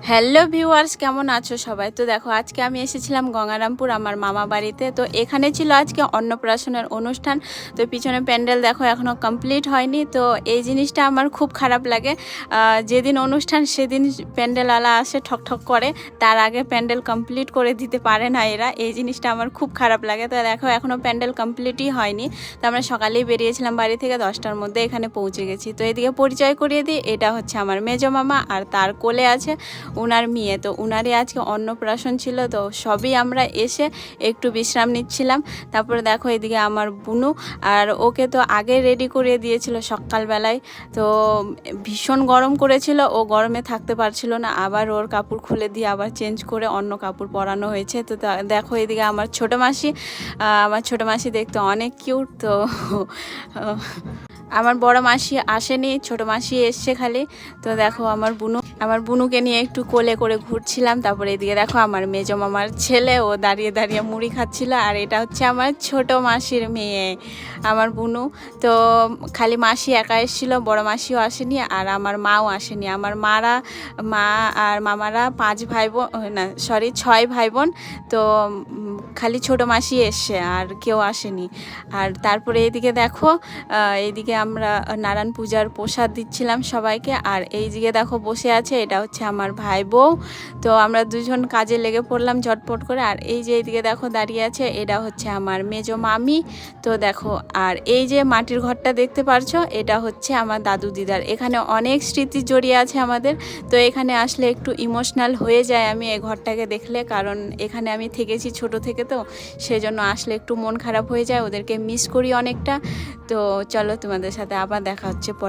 Hello viewers, কেমন আছো সবাই? তো দেখো, আজকে আমি এসেছিলাম গঙ্গারামপুর আমার মামা বাড়িতে। তো এখানে ছিল আজকে অন্নপ্রাশনের অনুষ্ঠান। তো পিছনে প্যান্ডেল দেখো এখনও কমপ্লিট হয়নি। তো এই জিনিসটা আমার খুব খারাপ লাগে। যেদিন অনুষ্ঠান সেদিন প্যান্ডেলওয়ালা আসে ঠকঠক করে, তার আগে প্যান্ডেল কমপ্লিট করে দিতে পারে না এরা। এই জিনিসটা আমার খুব খারাপ লাগে। তো দেখো এখনও প্যান্ডেল কমপ্লিটই হয়নি। তো আমরা সকালেই বেরিয়েছিলাম বাড়ি থেকে, 10টার মধ্যে এখানে পৌঁছে গেছি। তো এদিকে পরিচয় করিয়ে দিই, এটা হচ্ছে আমার মেজো মামা, আর তার কোলে আছে উনার মেয়ে। তো উনারই আজকে অন্নপ্রাশন ছিল। তো সবই আমরা এসে একটু বিশ্রাম নিচ্ছিলাম। তারপরে দেখো এদিকে আমার বুনু, আর ওকে তো আগে রেডি করিয়ে দিয়েছিল সকালবেলায়। তো ভীষণ গরম করেছিল, ও গরমে থাকতে পারছিল না, আবার ওর কাপড় খুলে দিয়ে আবার চেঞ্জ করে অন্য কাপড় পরানো হয়েছে। তো দেখো এদিকে আমার ছোটো মাসি দেখতে অনেক কিউট। তো আমার বড় মাসি আসেনি, ছোট মাসি এসছে খালি। তো দেখো আমার বুনুকে নিয়ে একটু কোলে করে ঘুরছিলাম। তারপরে এদিকে দেখো আমার মেজো মামার ছেলে, ও দাঁড়িয়ে দাঁড়িয়ে মুড়ি খাচ্ছিল। আর এটা হচ্ছে আমার ছোট মাসির মেয়ে, আমার বুনু। তো খালি মাসি একা এসেছিল, বড় মাসিও আসেনি, আর আমার মাও আসেনি। আমার মা আর মামারা 5 ভাই বোন, না সরি 6 ভাই বোন। তো খালি ছোট মাসি এসছে, আর কেউ আসেনি। আর তারপরে এইদিকে দেখো, এইদিকে আমরা নারায়ণ পূজার প্রসাদ দিচ্ছিলাম সবাইকে। আর এই দিকে দেখো বসে আছে, এটা হচ্ছে আমার ভাই বউ। তো আমরা দুজন কাজে লেগে পড়লাম ঝটপট করে। আর এই যে এইদিকে দেখো দাঁড়িয়ে আছে, এটা হচ্ছে আমার মেজো মামি। তো দেখো, আর এই যে মাটির ঘরটা দেখতে পারছো, এটা হচ্ছে আমার দাদু দিদার। এখানে অনেক স্মৃতি জড়িয়ে আছে আমাদের। তো এখানে আসলে একটু ইমোশনাল হয়ে যায় আমি এই ঘরটাকে দেখলে, কারণ এখানে আমি থেকেছি ছোট থেকে। তো সেজন্য আসলে একটু মন খারাপ হয়ে যায়, ওদেরকে মিস করি অনেকটা। তো চলো, তোমাদের সাথে আবার দেখা হচ্ছে পরে।